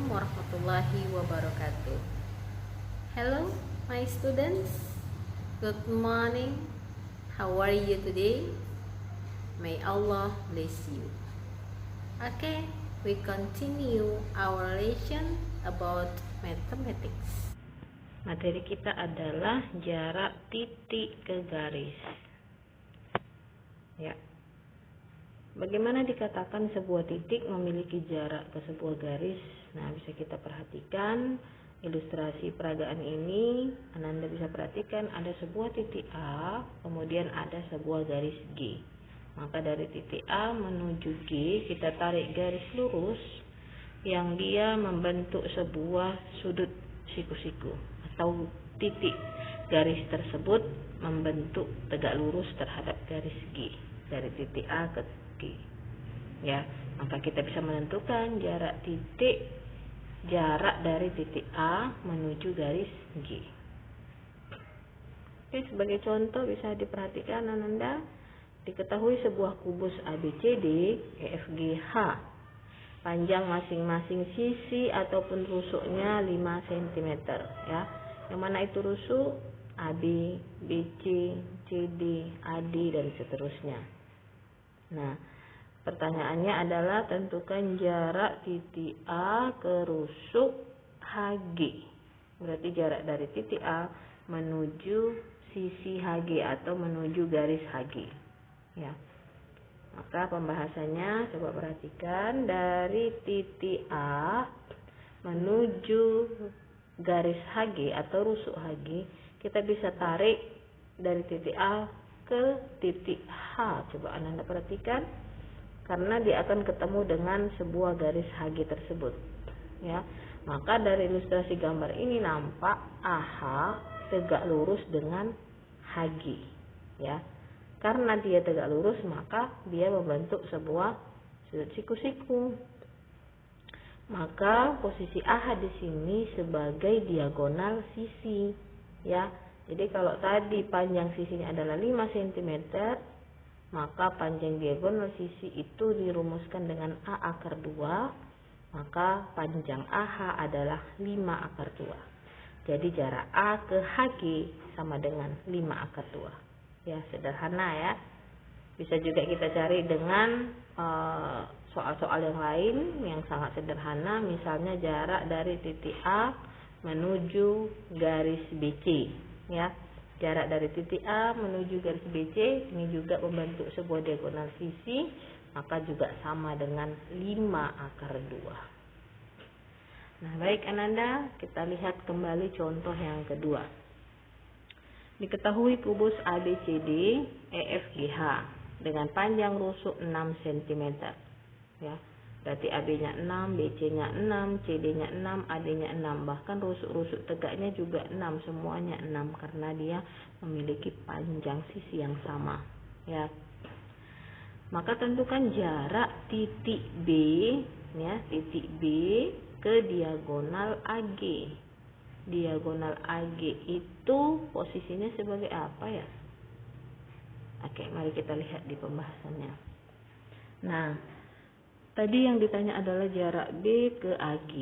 warahmatullahi wabarakatuh. Hello, my students. Good morning. How are you today? May Allah bless you. Okay, we continue our lesson about mathematics. Materi kita adalah jarak titik ke garis. Ya. Bagaimana dikatakan sebuah titik memiliki jarak ke sebuah garis? Nah, bisa kita perhatikan ilustrasi peragaan ini. Ananda bisa perhatikan ada sebuah titik A, kemudian ada sebuah garis G. Maka dari titik A menuju G, kita tarik garis lurus yang dia membentuk sebuah sudut siku-siku atau titik. Garis tersebut membentuk tegak lurus terhadap garis G dari titik A ke G. Ya, maka kita bisa menentukan jarak dari titik A menuju garis G. Oke, sebagai contoh bisa diperhatikan Ananda, diketahui sebuah kubus ABCD EFGH. Panjang masing-masing sisi ataupun rusuknya 5 cm ya. Yang mana itu rusuk? AB, BC, CD, AD dan seterusnya. Nah, pertanyaannya adalah tentukan jarak titik A ke rusuk HG. Berarti jarak dari titik A menuju sisi HG atau menuju garis HG. Ya. Maka pembahasannya coba perhatikan, dari titik A menuju garis HG atau rusuk HG, kita bisa tarik dari titik A ke titik H. Coba Anda perhatikan, karena dia akan ketemu dengan sebuah garis HG tersebut. Ya, maka dari ilustrasi gambar ini nampak AH tegak lurus dengan HG. Ya, karena dia tegak lurus maka dia membentuk sebuah sudut siku-siku. Maka posisi AH di sini sebagai diagonal sisi. Ya, jadi kalau tadi panjang sisinya adalah 5 cm, maka panjang diagonal sisi itu dirumuskan dengan A akar 2, maka panjang AH adalah 5 akar 2. Jadi jarak A ke HG sama dengan 5 akar 2. Ya, sederhana ya. Bisa juga kita cari dengan soal-soal yang lain yang sangat sederhana, misalnya jarak dari titik A menuju garis BC. Ya, jarak dari titik A menuju garis BC ini juga membentuk sebuah diagonal sisi, maka juga sama dengan 5 akar 2. Nah, baik Ananda, kita lihat kembali contoh yang kedua. Diketahui kubus ABCD EFGH dengan panjang rusuk 6 cm. Ya, berarti AB-nya 6, BC-nya 6, CD-nya 6, AD-nya 6. Bahkan rusuk-rusuk tegaknya juga 6, semuanya 6 karena dia memiliki panjang sisi yang sama. Ya. Maka tentukan jarak titik B, ya, titik B ke diagonal AG. Diagonal AG itu posisinya sebagai apa ya? Oke, mari kita lihat di pembahasannya. Nah, tadi yang ditanya adalah jarak B ke AG.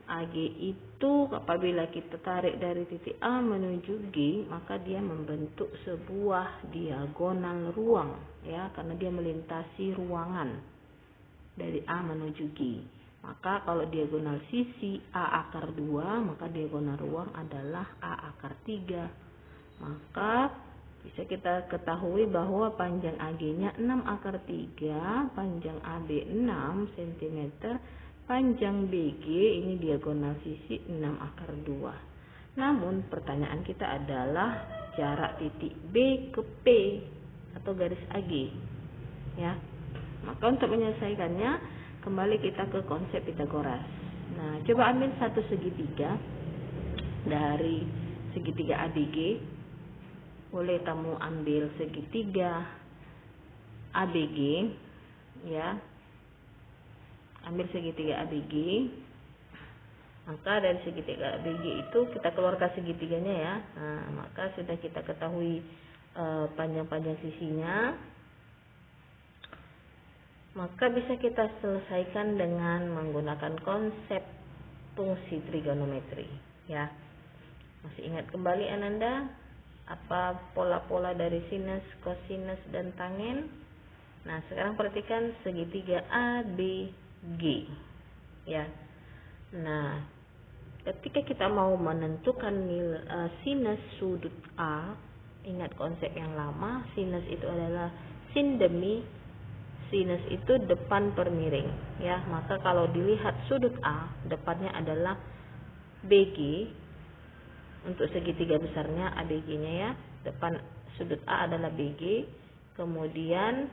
AG itu apabila kita tarik dari titik A menuju G, maka dia membentuk sebuah diagonal ruang, ya, karena dia melintasi ruangan dari A menuju G. Maka kalau diagonal sisi A akar 2, maka diagonal ruang adalah A akar 3. Maka bisa kita ketahui bahwa panjang AG-nya 6 akar 3, panjang AB 6 cm, panjang BG ini diagonal sisi 6 akar 2. Namun pertanyaan kita adalah jarak titik B ke P atau garis AG. Ya. Maka untuk menyelesaikannya kembali kita ke konsep Pitagoras. Nah, coba ambil satu segitiga dari segitiga ABG. Boleh kamu ambil segitiga ABG, ya. Ambil segitiga ABG. Maka dari segitiga ABG itu kita keluarkan segitiganya ya. Nah, maka sudah kita ketahui panjang-panjang sisinya. Maka bisa kita selesaikan dengan menggunakan konsep fungsi trigonometri, ya. Masih ingat kembali Ananda apa pola-pola dari sinus, kosinus, dan tangen? Nah, sekarang perhatikan segitiga ABG, ya. Nah, ketika kita mau menentukan sinus sudut A, ingat konsep yang lama, sinus itu adalah sin demi sinus itu depan per miring, ya. Maka kalau dilihat sudut A, depannya adalah BG. Untuk segitiga besarnya ABG-nya, ya. Depan sudut A adalah BG, kemudian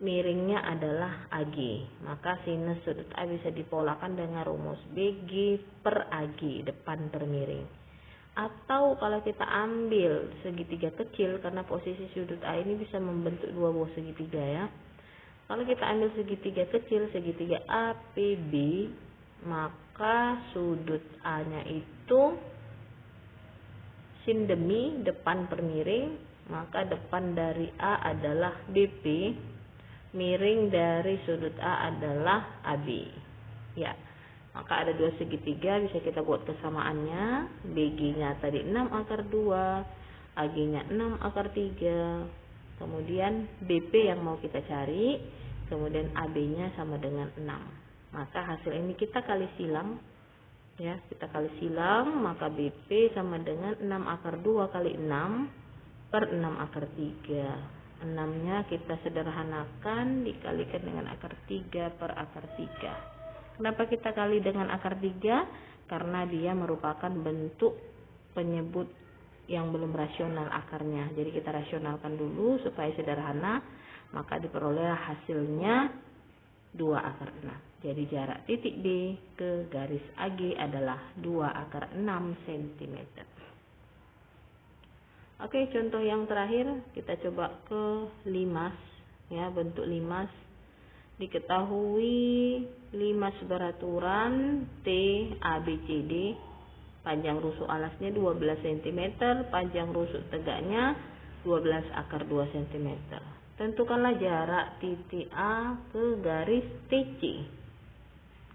miringnya adalah AG. Maka sinus sudut A bisa dipolakan dengan rumus BG per AG, depan per miring. Atau kalau kita ambil segitiga kecil, karena posisi sudut A ini bisa membentuk dua buah segitiga, ya. Kalau kita ambil segitiga kecil, segitiga APB, maka sudut A-nya itu sin demi depan per miring, maka depan dari A adalah BP, miring dari sudut A adalah AB, ya. Maka ada dua segitiga, bisa kita buat kesamaannya. BG-nya tadi 6 akar 2, AG-nya 6 akar 3, kemudian BP yang mau kita cari, kemudian AB-nya sama dengan 6. Maka hasil ini kita kali silang, ya, kita kali silang, maka BP sama dengan 6 akar 2 kali 6 per 6 akar 3. 6-nya kita sederhanakan, dikalikan dengan akar 3 per akar 3. Kenapa kita kali dengan akar 3? Karena dia merupakan bentuk penyebut yang belum rasional akarnya. Jadi kita rasionalkan dulu supaya sederhana, maka diperoleh hasilnya 2 akar 6. Jadi jarak titik D ke garis AG adalah 2 akar 6 cm. Oke, contoh yang terakhir kita coba ke limas, ya, bentuk limas. Diketahui limas beraturan T ABCD, panjang rusuk alasnya 12 cm, panjang rusuk tegaknya 12 akar 2 cm. Tentukanlah jarak titik A ke garis TC.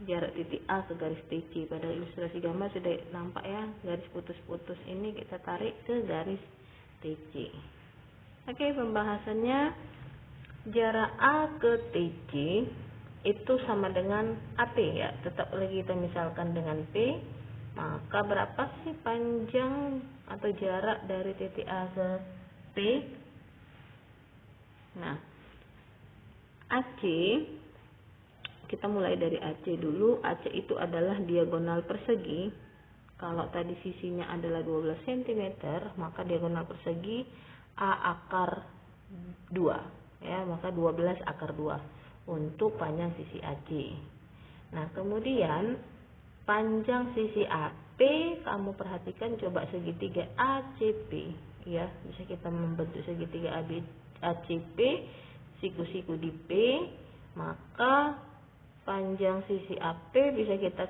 Jarak titik A ke garis TC, pada ilustrasi gambar sudah nampak, ya, garis putus-putus ini kita tarik ke garis TC. Oke, pembahasannya, jarak A ke TC itu sama dengan AP, ya. Tetap lagi kita misalkan dengan P. Maka berapa sih panjang atau jarak dari titik A ke P? Nah, AC, kita mulai dari AC dulu. AC itu adalah diagonal persegi. Kalau tadi sisinya adalah 12 cm, maka diagonal persegi A akar 2, ya, maka 12 akar 2 untuk panjang sisi AC. Nah, kemudian panjang sisi AP, kamu perhatikan coba segitiga ACP, ya, bisa kita membentuk segitiga ACP, siku-siku di P, maka panjang sisi AP bisa kita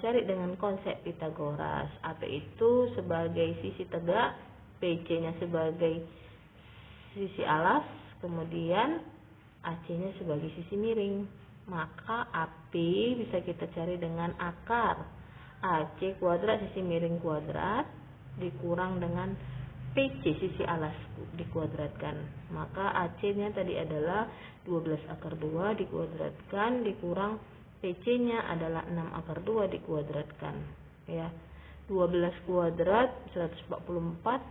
cari dengan konsep Pitagoras. AP itu sebagai sisi tegak, PC-nya sebagai sisi alas, kemudian AC-nya sebagai sisi miring. Maka AP bisa kita cari dengan akar AC kuadrat sisi miring kuadrat dikurang dengan PC sisi alas dikuadratkan. Maka AC-nya tadi adalah 12 akar 2 dikuadratkan dikurang PC-nya adalah 6 akar 2 dikuadratkan, ya. 12 kuadrat 144,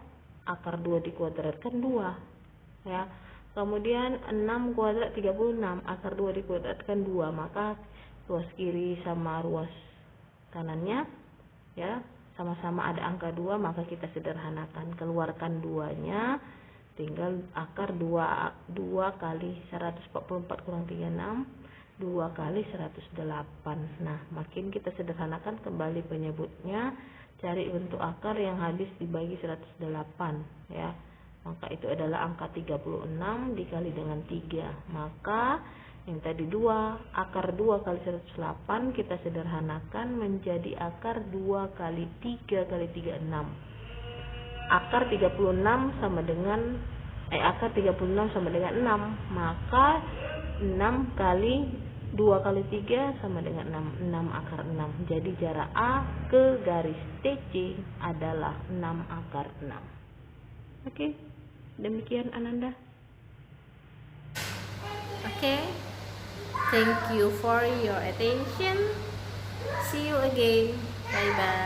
akar 2 dikuadratkan 2, ya. Kemudian 6 kuadrat 36, akar 2 dikuadratkan 2, maka ruas kiri sama ruas kanannya, ya, sama-sama ada angka 2, maka kita sederhanakan, keluarkan 2-nya, tinggal akar 2 kali 144 kurang 36, 2 kali 108. Nah, makin kita sederhanakan kembali penyebutnya, cari bentuk akar yang habis dibagi 108, ya. Maka itu adalah angka 36 dikali dengan 3. Maka yang tadi 2, akar 2 kali 108 kita sederhanakan menjadi akar 2 kali 3 kali 3, 6. Akar 36 sama dengan akar 36 sama dengan 6. Maka 6 kali 2 kali 3 sama dengan 6. 6 akar 6. Jadi jarak A ke garis TC adalah 6 akar 6. Oke, demikian Ananda. Okay, thank you for your attention. See you again. Bye bye.